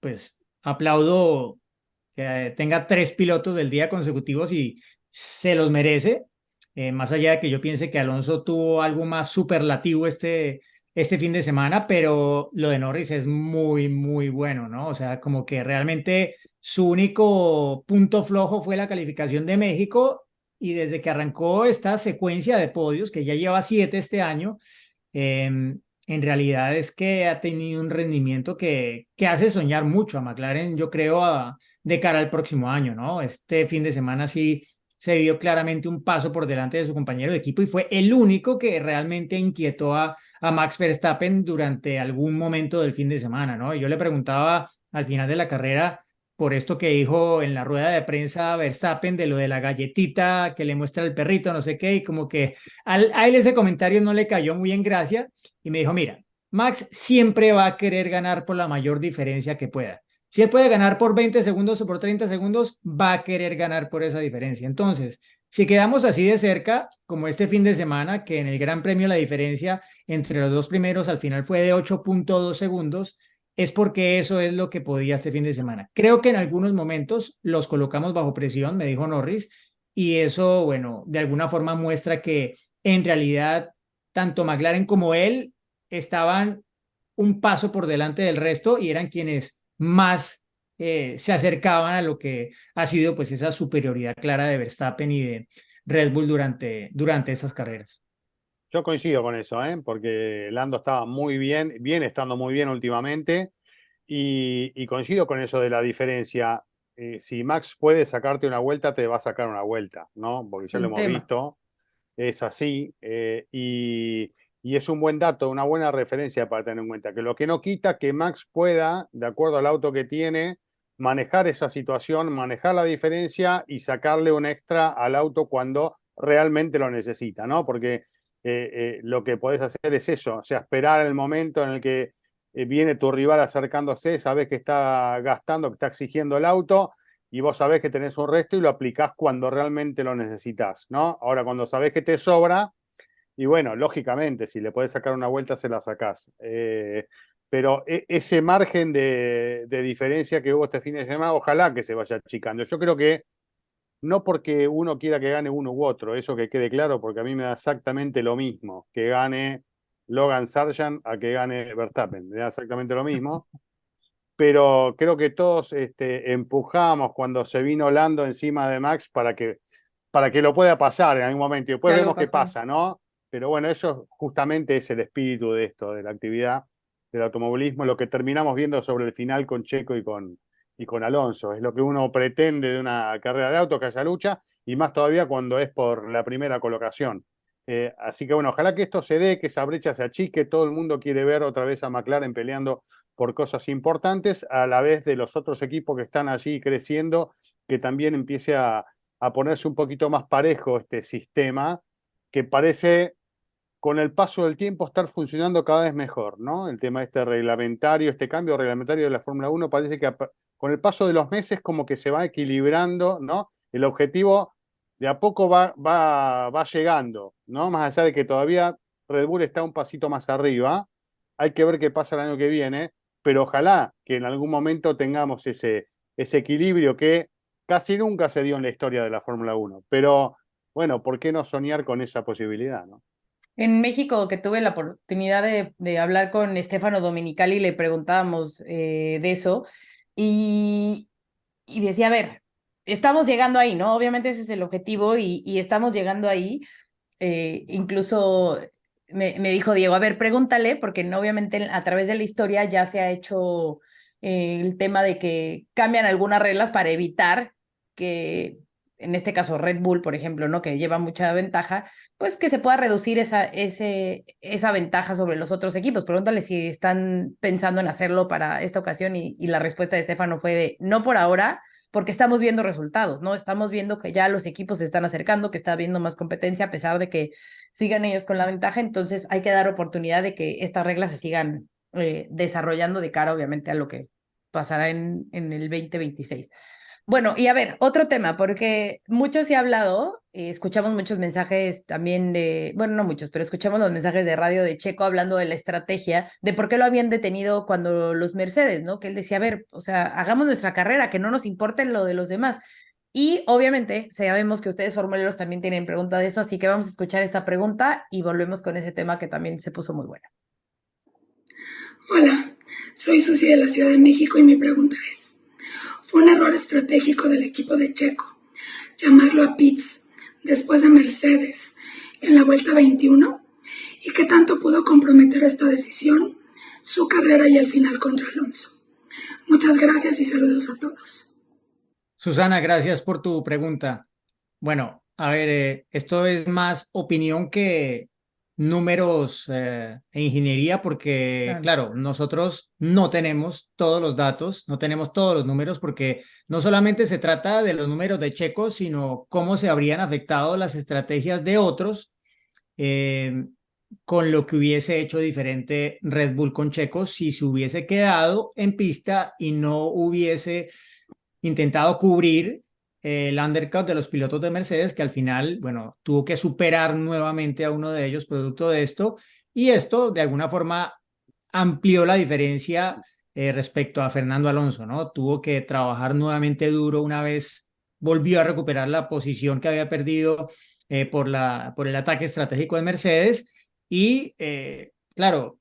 [SPEAKER 1] Pues aplaudo que tenga 3 pilotos del día consecutivos y se los merece. Más allá de que yo piense que Alonso tuvo algo más superlativo este fin de semana, pero lo de Norris es muy, muy bueno, ¿no? O sea, como que realmente su único punto flojo fue la calificación de México y desde que arrancó esta secuencia de podios, que ya lleva 7 este año, en realidad es que ha tenido un rendimiento que hace soñar mucho a McLaren, yo creo, de cara al próximo año, ¿no? Este fin de semana sí se vio claramente un paso por delante de su compañero de equipo y fue el único que realmente inquietó a Max Verstappen durante algún momento del fin de semana, ¿no? Y yo le preguntaba al final de la carrera, por esto que dijo en la rueda de prensa Verstappen de lo de la galletita que le muestra el perrito, no sé qué, y como que a él ese comentario no le cayó muy en gracia y me dijo, mira, Max siempre va a querer ganar por la mayor diferencia que pueda. Si él puede ganar por 20 segundos o por 30 segundos, va a querer ganar por esa diferencia. Entonces, si quedamos así de cerca, como este fin de semana, que en el Gran Premio la diferencia entre los dos primeros al final fue de 8.2 segundos, es porque eso es lo que podía este fin de semana. Creo que en algunos momentos los colocamos bajo presión, me dijo Norris, y eso, bueno, de alguna forma muestra que en realidad tanto McLaren como él estaban un paso por delante del resto y eran quienes más se acercaban a lo que ha sido pues esa superioridad clara de Verstappen y de Red Bull durante esas carreras.
[SPEAKER 3] Yo coincido con eso, porque Lando estaba muy bien, viene estando muy bien últimamente, y coincido con eso de la diferencia. Si Max puede sacarte una vuelta, te va a sacar una vuelta, ¿no? Porque ya lo
[SPEAKER 2] Sin
[SPEAKER 3] hemos
[SPEAKER 2] tema.
[SPEAKER 3] visto, es así, y es un buen dato, una buena referencia para tener en cuenta, que lo que no quita que Max pueda, de acuerdo al auto que tiene, manejar esa situación, manejar la diferencia y sacarle un extra al auto cuando realmente lo necesita, ¿no? Porque lo que podés hacer es eso, o sea, esperar el momento en el que viene tu rival acercándose, sabés que está gastando, que está exigiendo el auto, y vos sabés que tenés un resto y lo aplicás cuando realmente lo necesitas, ¿no? Ahora, cuando sabés que te sobra, y bueno, lógicamente, si le podés sacar una vuelta, se la sacás. Pero ese margen de diferencia que hubo este fin de semana, ojalá que se vaya achicando. Yo creo que no porque uno quiera que gane uno u otro, eso que quede claro, porque a mí me da exactamente lo mismo que gane Logan Sargent a que gane Verstappen, me da exactamente lo mismo. Pero creo que todos empujamos cuando se vino Lando encima de Max para que lo pueda pasar en algún momento. Y después
[SPEAKER 2] Ya lo
[SPEAKER 3] vemos qué
[SPEAKER 2] pasó.
[SPEAKER 3] pasa, ¿no? Pero bueno, eso justamente es el espíritu de esto, de la actividad del automovilismo, lo que terminamos viendo sobre el final con Checo y con Alonso. Es lo que uno pretende de una carrera de auto, que haya lucha, y más todavía cuando es por la primera colocación. Así que bueno, ojalá que esto se dé, que esa brecha se achique, todo el mundo quiere ver otra vez a McLaren peleando por cosas importantes, a la vez de los otros equipos que están allí creciendo, que también empiece a ponerse un poquito más parejo este sistema, que parece con el paso del tiempo estar funcionando cada vez mejor, ¿no? El tema este reglamentario, este cambio reglamentario de la Fórmula 1 parece que con el paso de los meses como que se va equilibrando, ¿no? El objetivo de a poco va llegando, ¿no? Más allá de que todavía Red Bull está un pasito más arriba, hay que ver qué pasa el año que viene, pero ojalá que en algún momento tengamos ese equilibrio que casi nunca se dio en la historia de la Fórmula 1, pero bueno, ¿por qué no soñar con esa posibilidad, ¿no?
[SPEAKER 2] En México, que tuve la oportunidad de hablar con Stefano Domenicali, le preguntábamos de eso y, y decía, a ver, estamos llegando ahí, ¿no? Obviamente ese es el objetivo y estamos llegando ahí. Incluso me dijo Diego, a ver, pregúntale, porque no, obviamente a través de la historia ya se ha hecho el tema de que cambian algunas reglas para evitar que, en este caso Red Bull, por ejemplo, ¿no? Que lleva mucha ventaja, pues que se pueda reducir esa ventaja sobre los otros equipos. Pregúntale si están pensando en hacerlo para esta ocasión y la respuesta de Estefano fue de no por ahora, porque estamos viendo resultados, ¿no? Estamos viendo que ya los equipos se están acercando, que está habiendo más competencia a pesar de que sigan ellos con la ventaja, entonces hay que dar oportunidad de que estas reglas se sigan desarrollando de cara, obviamente, a lo que pasará en el 2026. Bueno, y a ver, otro tema, porque mucho se ha hablado, escuchamos muchos mensajes también de, bueno, no muchos, pero escuchamos los mensajes de radio de Checo hablando de la estrategia, de por qué lo habían detenido cuando los Mercedes, ¿no? Que él decía, a ver, o sea, hagamos nuestra carrera, que no nos importe lo de los demás. Y obviamente sabemos que ustedes formuleros también tienen pregunta de eso, así que vamos a escuchar esta pregunta y volvemos con ese tema que también se puso muy buena.
[SPEAKER 4] Hola, soy Susi de la Ciudad de México y mi pregunta es, ¿fue un error estratégico del equipo de Checo llamarlo a pits después de Mercedes en la vuelta 21? ¿Y qué tanto pudo comprometer esta decisión su carrera y el final contra Alonso? Muchas gracias y saludos a todos.
[SPEAKER 1] Susana, gracias por tu pregunta. Bueno, a ver, esto es más opinión números e ingeniería, porque, claro, nosotros no tenemos todos los datos, no tenemos todos los números, porque no solamente se trata de los números de Checo, sino cómo se habrían afectado las estrategias de otros eh, con lo que hubiese hecho diferente Red Bull con Checo si se hubiese quedado en pista y no hubiese intentado cubrir el undercut de los pilotos de Mercedes, que al final, bueno, tuvo que superar nuevamente a uno de ellos producto de esto, y esto de alguna forma amplió la diferencia respecto a Fernando Alonso, ¿no? Tuvo que trabajar nuevamente duro una vez volvió a recuperar la posición que había perdido por el ataque estratégico de Mercedes y, claro,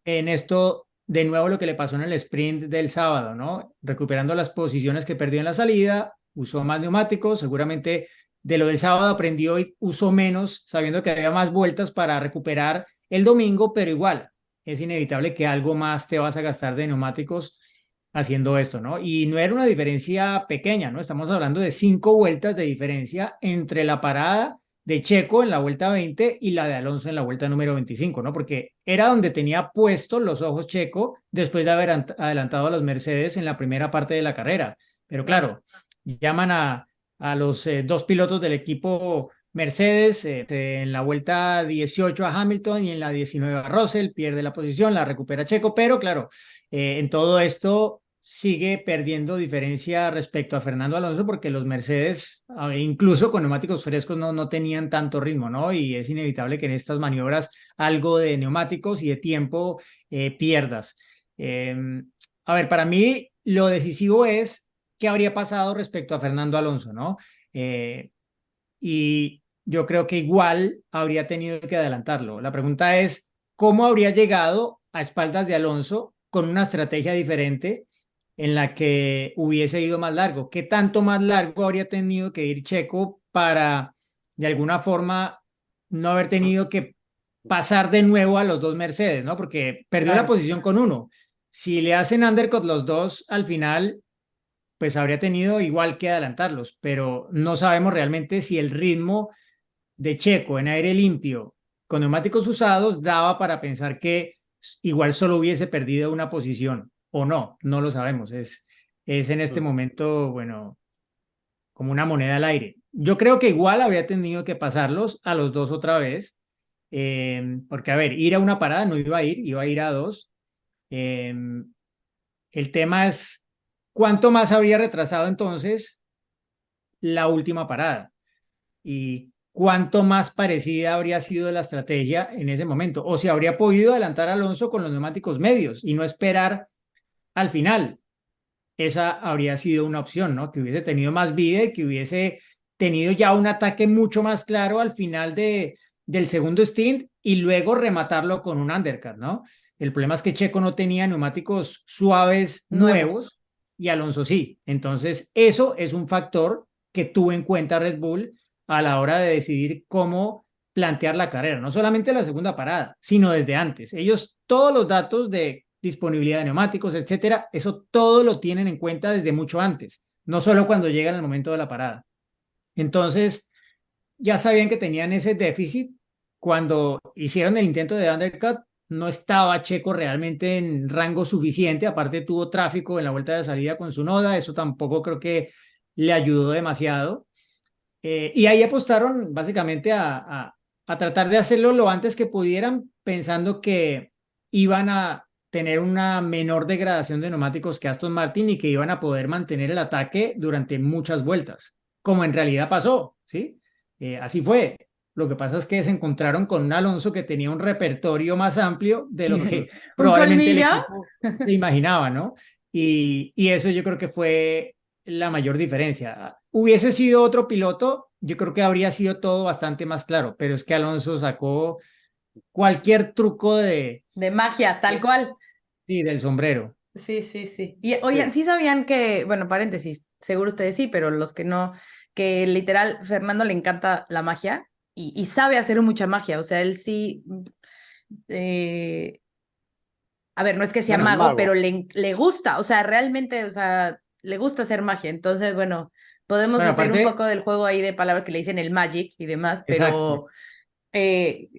[SPEAKER 1] en esto, de nuevo, lo que le pasó en el sprint del sábado, ¿no? Recuperando las posiciones que perdió en la salida, usó más neumáticos, seguramente de lo del sábado aprendió y usó menos, sabiendo que había más vueltas para recuperar el domingo, pero igual, es inevitable que algo más te vas a gastar de neumáticos haciendo esto, ¿no? Y no era una diferencia pequeña, ¿no? Estamos hablando de 5 vueltas de diferencia entre la parada de Checo en la vuelta 20 y la de Alonso en la vuelta número 25, ¿no? Porque era donde tenía puestos los ojos Checo después de haber adelantado a los Mercedes en la primera parte de la carrera. Pero claro, llaman a los dos pilotos del equipo Mercedes en la vuelta 18 a Hamilton y en la 19 a Russell, pierde la posición, la recupera Checo, pero claro, en todo esto sigue perdiendo diferencia respecto a Fernando Alonso porque los Mercedes, incluso con neumáticos frescos, no tenían tanto ritmo, ¿no? Y es inevitable que en estas maniobras algo de neumáticos y de tiempo pierdas. A ver, para mí lo decisivo es qué habría pasado respecto a Fernando Alonso, ¿no? Y yo creo que igual habría tenido que adelantarlo. La pregunta es, ¿cómo habría llegado a espaldas de Alonso con una estrategia diferente en la que hubiese ido más largo? ¿Qué tanto más largo habría tenido que ir Checo para, de alguna forma, no haber tenido que pasar de nuevo a los dos Mercedes, ¿no? Porque perdió la posición con uno. Si le hacen undercut los dos al final, pues habría tenido igual que adelantarlos, pero no sabemos realmente si el ritmo de Checo en aire limpio con neumáticos usados daba para pensar que igual solo hubiese perdido una posición o no, no lo sabemos. Es en este momento, bueno, como una moneda al aire. Yo creo que igual habría tenido que pasarlos a los dos otra vez, porque a ver, ir a una parada no iba a ir, iba a ir a dos. Eh, el tema es cuánto más habría retrasado entonces la última parada y cuánto más parecida habría sido la estrategia en ese momento, o si habría podido adelantar a Alonso con los neumáticos medios y no esperar al final. Esa habría sido una opción, ¿no? Que hubiese tenido más vida y que hubiese tenido ya un ataque mucho más claro al final del segundo stint y luego rematarlo con un undercut, ¿no? El problema es que Checo no tenía neumáticos suaves nuevos y Alonso sí. Entonces, eso es un factor que tuvo en cuenta Red Bull a la hora de decidir cómo plantear la carrera, no solamente la segunda parada, sino desde antes. Ellos todos los datos de disponibilidad de neumáticos, etcétera, eso todo lo tienen en cuenta desde mucho antes, no solo cuando llegan al momento de la parada. Entonces, ya sabían que tenían ese déficit. Cuando hicieron el intento de undercut, no estaba Checo realmente en rango suficiente, aparte tuvo tráfico en la vuelta de salida con su Noda, eso tampoco creo que le ayudó demasiado. Y ahí apostaron básicamente a tratar de hacerlo lo antes que pudieran, pensando que iban a tener una menor degradación de neumáticos que Aston Martin y que iban a poder mantener el ataque durante muchas vueltas, como en realidad pasó, ¿sí? Así fue. Lo que pasa es que se encontraron con un Alonso que tenía un repertorio más amplio de lo que probablemente el equipo se imaginaba, ¿no? Y eso yo creo que fue la mayor diferencia. Hubiese sido otro piloto, yo creo que habría sido todo bastante más claro, pero es que Alonso sacó cualquier truco
[SPEAKER 2] de magia, tal cual.
[SPEAKER 1] Sí, del sombrero.
[SPEAKER 2] Sí, sí, sí. Y oigan, sí sabían que, bueno, paréntesis, seguro ustedes sí, pero los que no, que literal Fernando le encanta la magia y sabe hacer mucha magia, o sea, él sí, a ver, no es que sea mago, pero le gusta, o sea, realmente, o sea, le gusta hacer magia, entonces, bueno, podemos hacer un poco del juego ahí de palabras que le dicen el magic y demás, pero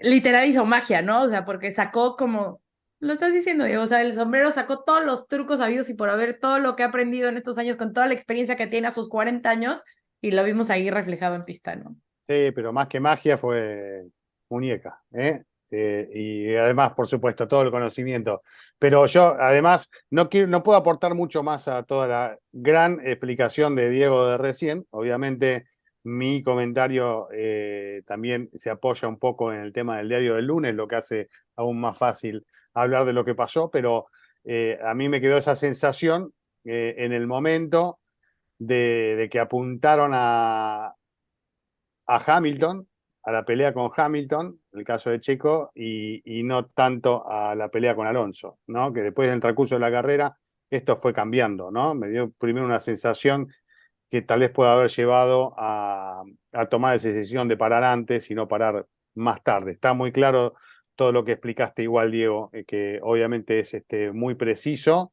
[SPEAKER 2] literal hizo magia, ¿no? O sea, porque sacó como, lo estás diciendo, Diego, o sea, el sombrero sacó todos los trucos habidos y por haber, todo lo que ha aprendido en estos años, con toda la experiencia que tiene a sus 40 años, y lo vimos ahí reflejado en pista, ¿no?
[SPEAKER 3] Sí, pero más que magia fue muñeca, ¿eh? Y además, por supuesto, todo el conocimiento. Pero yo, además, no puedo aportar mucho más a toda la gran explicación de Diego de recién. Obviamente, mi comentario también se apoya un poco en el tema del diario del lunes, lo que hace aún más fácil hablar de lo que pasó, pero a mí me quedó esa sensación en el momento de que apuntaron a Hamilton, a la pelea con Hamilton, el caso de Checo, y no tanto a la pelea con Alonso, ¿no? Que después del transcurso de la carrera esto fue cambiando, ¿no? Me dio primero una sensación que tal vez pueda haber llevado a tomar esa decisión de parar antes y no parar más tarde. Está muy claro todo lo que explicaste igual, Diego, que obviamente es muy preciso,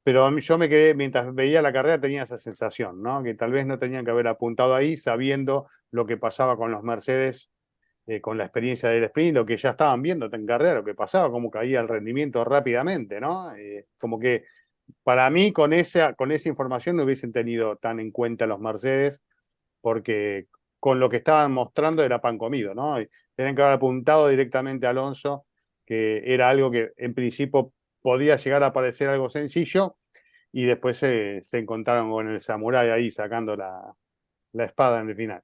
[SPEAKER 3] pero a mí, yo me quedé, mientras veía la carrera tenía esa sensación, ¿no? Que tal vez no tenían que haber apuntado ahí sabiendo lo que pasaba con los Mercedes, con la experiencia del sprint, lo que ya estaban viendo en carrera, lo que pasaba, cómo caía el rendimiento rápidamente, ¿no? Como que para mí con esa información no hubiesen tenido tan en cuenta los Mercedes, porque con lo que estaban mostrando era pan comido, ¿no? Y tenían que haber apuntado directamente a Alonso, que era algo que en principio podía llegar a parecer algo sencillo, y después se encontraron con el samurái ahí sacando la espada en el final.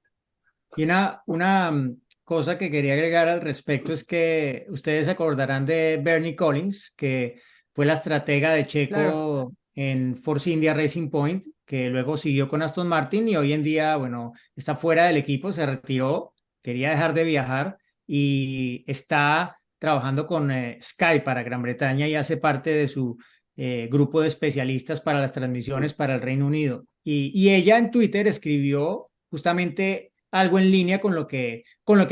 [SPEAKER 1] Y una cosa que quería agregar al respecto es que ustedes se acordarán de Bernie Collins, que fue la estratega de
[SPEAKER 2] Claro.
[SPEAKER 1] Checo en Force India Racing Point, que luego siguió con Aston Martin y hoy en día, bueno, está fuera del equipo, se retiró, quería dejar de viajar y está trabajando con Sky para Gran Bretaña y hace parte de su grupo de especialistas para las transmisiones para el Reino Unido. Y ella en Twitter escribió justamente algo en línea con lo que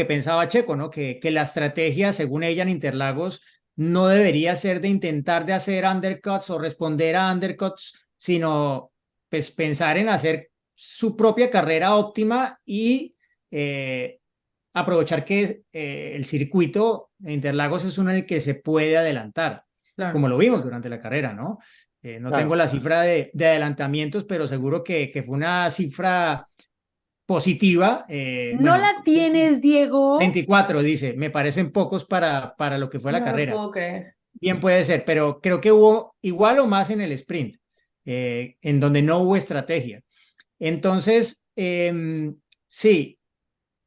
[SPEAKER 1] pensaba Checo, ¿no? Que la estrategia, según ella en Interlagos, no debería ser de intentar de hacer undercuts o responder a undercuts, sino pues pensar en hacer su propia carrera óptima y aprovechar que el circuito de Interlagos es uno en el que se puede adelantar,
[SPEAKER 2] Claro.
[SPEAKER 1] como lo vimos durante la carrera, ¿no? No
[SPEAKER 3] Claro.
[SPEAKER 1] tengo la cifra de adelantamientos, pero seguro que fue una cifra positiva.
[SPEAKER 2] ¿No
[SPEAKER 1] Bueno,
[SPEAKER 2] la tienes, Diego?
[SPEAKER 1] 24 dice, me parecen pocos para lo que fue la
[SPEAKER 2] No lo
[SPEAKER 1] carrera.
[SPEAKER 2] puedo creer.
[SPEAKER 1] Bien puede ser, pero creo que hubo igual o más en el sprint, en donde no hubo estrategia. Entonces, sí,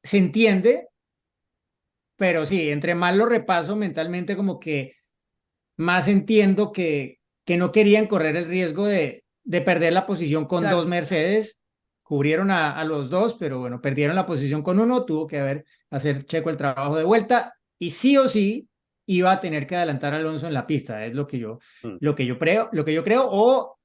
[SPEAKER 1] se entiende, pero sí, entre más lo repaso mentalmente, como que más entiendo que no querían correr el riesgo de perder la posición con dos
[SPEAKER 2] Claro.
[SPEAKER 1] Mercedes. Cubrieron a los dos, pero bueno, perdieron la posición con uno. Tuvo que hacer Checo el trabajo de vuelta y sí o sí iba a tener que adelantar a Alonso en la pista. Es
[SPEAKER 3] Mm.
[SPEAKER 1] lo que yo creo, o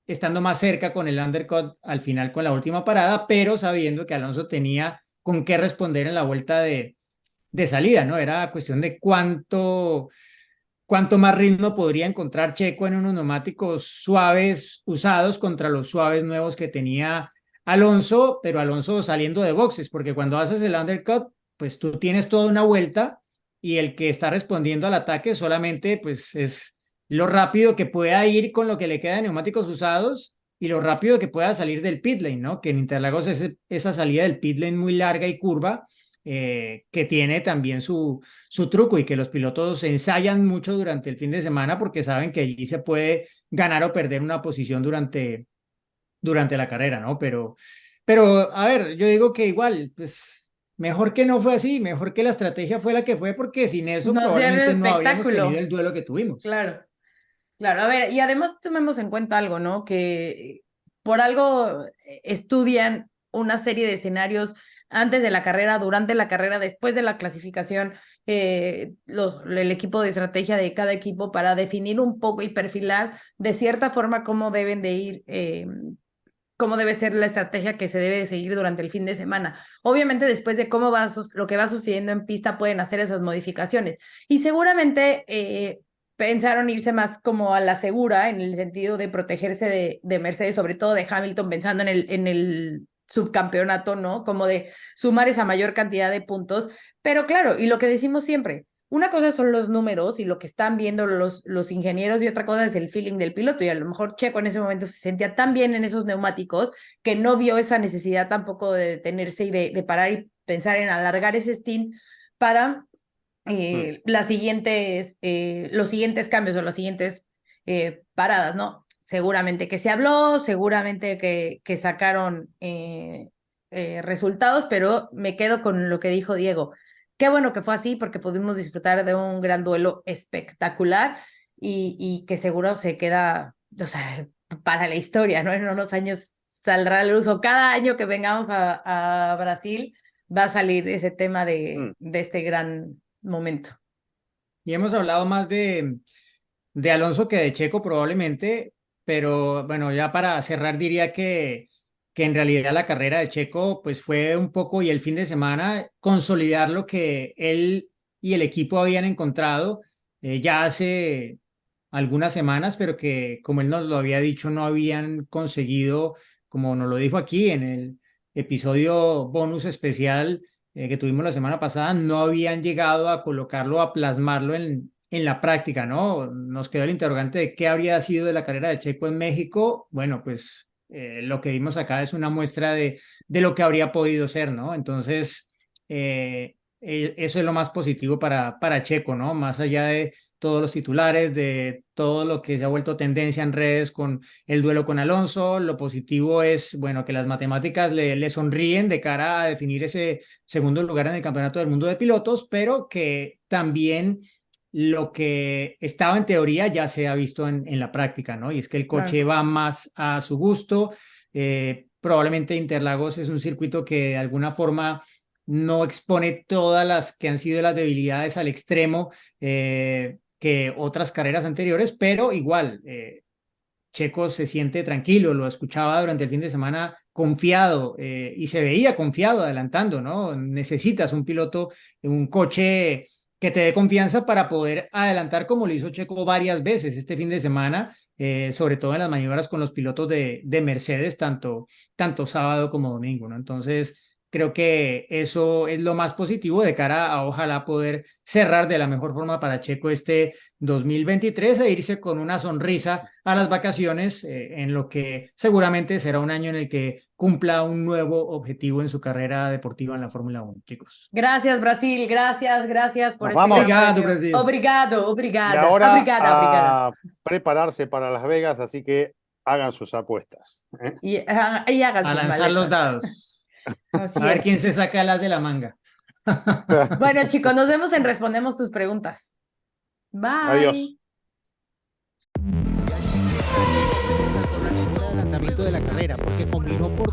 [SPEAKER 1] estando más cerca con el undercut al final con la última parada, pero sabiendo que Alonso tenía con qué responder en la vuelta de salida, ¿no? Era cuestión de cuánto más ritmo podría encontrar Checo en unos neumáticos suaves usados contra los suaves nuevos que tenía Alonso, pero Alonso saliendo de boxes, porque cuando haces el undercut, pues tú tienes toda una vuelta y el que está respondiendo al ataque solamente pues es lo rápido que pueda ir con lo que le queda de neumáticos usados y lo rápido que pueda salir del pit lane, ¿no? Que en Interlagos es esa salida del pit lane muy larga y curva, que tiene también su truco y que los pilotos ensayan mucho durante el fin de semana porque saben que allí se puede ganar o perder una posición durante la carrera, ¿no? Pero, a ver, yo digo que igual, pues mejor que no fue así, mejor que la estrategia fue la que fue, porque sin eso
[SPEAKER 2] Nos dieron el
[SPEAKER 1] probablemente no habríamos tenido
[SPEAKER 2] espectáculo.
[SPEAKER 1] el duelo que tuvimos.
[SPEAKER 2] Claro. Claro, a ver, y además tomemos en cuenta algo, ¿no? Que por algo estudian una serie de escenarios antes de la carrera, durante la carrera, después de la clasificación, el equipo de estrategia de cada equipo para definir un poco y perfilar de cierta forma cómo deben de ir, cómo debe ser la estrategia que se debe de seguir durante el fin de semana. Obviamente después de cómo va lo que va sucediendo en pista pueden hacer esas modificaciones y seguramente pensaron irse más como a la segura en el sentido de protegerse de Mercedes, sobre todo de Hamilton, pensando en subcampeonato, ¿no? Como de sumar esa mayor cantidad de puntos. Pero claro, y lo que decimos siempre, una cosa son los números y lo que están viendo los ingenieros y otra cosa es el feeling del piloto. Y a lo mejor Checo en ese momento se sentía tan bien en esos neumáticos que no vio esa necesidad tampoco de detenerse y de parar y pensar en alargar ese stint para los siguientes cambios o las siguientes paradas, ¿no? Seguramente que se habló, seguramente que sacaron resultados, pero me quedo con lo que dijo Diego. Qué bueno que fue así porque pudimos disfrutar de un gran duelo espectacular y que seguro se queda, o sea, para la historia, ¿no? En unos años saldrá a luz o cada año que vengamos a Brasil va a salir ese tema de este gran momento.
[SPEAKER 1] Y hemos hablado más de Alonso que de Checo probablemente, pero bueno, ya para cerrar diría que en realidad la carrera de Checo pues fue un poco y el fin de semana consolidar lo que él y el equipo habían encontrado ya hace algunas semanas, pero que como él nos lo había dicho no habían conseguido, como nos lo dijo aquí en el episodio bonus especial que tuvimos la semana pasada, no habían llegado a colocarlo, a plasmarlo en la práctica, ¿no? Nos quedó el interrogante de qué habría sido de la carrera de Checo en México. Bueno, pues lo que vimos acá es una muestra de lo que habría podido ser, ¿no? Entonces, eso es lo más positivo para Checo, ¿no? Más allá de todos los titulares, de todo lo que se ha vuelto tendencia en redes con el duelo con Alonso, lo positivo es, bueno, que las matemáticas le sonríen de cara a definir ese segundo lugar en el Campeonato del Mundo de Pilotos, pero que también lo que estaba en teoría ya se ha visto en la práctica, ¿no? Y es que el coche va más a su gusto. Probablemente Interlagos es un circuito que de alguna forma no expone todas las que han sido las debilidades al extremo que otras carreras anteriores, pero igual Checo se siente tranquilo, lo escuchaba durante el fin de semana confiado y se veía confiado adelantando, ¿no? Necesitas un piloto, un coche que te dé confianza para poder adelantar como lo hizo Checo varias veces este fin de semana, sobre todo en las maniobras con los pilotos de Mercedes, tanto sábado como domingo, ¿no? Entonces, creo que eso es lo más positivo de cara a ojalá poder cerrar de la mejor forma para Checo este 2023 e irse con una sonrisa a las vacaciones en lo que seguramente será un año en el que cumpla un nuevo objetivo en su carrera deportiva en la Fórmula 1, chicos.
[SPEAKER 2] Gracias, Brasil. Gracias por
[SPEAKER 3] este
[SPEAKER 1] Obrigado, Brasil.
[SPEAKER 2] Obrigado.
[SPEAKER 3] Y ahora obrigada. Prepararse para Las Vegas, así que hagan sus apuestas.
[SPEAKER 2] Y hagan
[SPEAKER 1] a
[SPEAKER 2] sus
[SPEAKER 1] lanzar
[SPEAKER 2] maletas.
[SPEAKER 1] Los dados.
[SPEAKER 2] Así
[SPEAKER 1] a ver quién se saca las de la manga.
[SPEAKER 2] Bueno, chicos, nos vemos en Respondemos tus preguntas. Bye.
[SPEAKER 3] Adiós.
[SPEAKER 1] El adelantamiento de la carrera, porque combinó por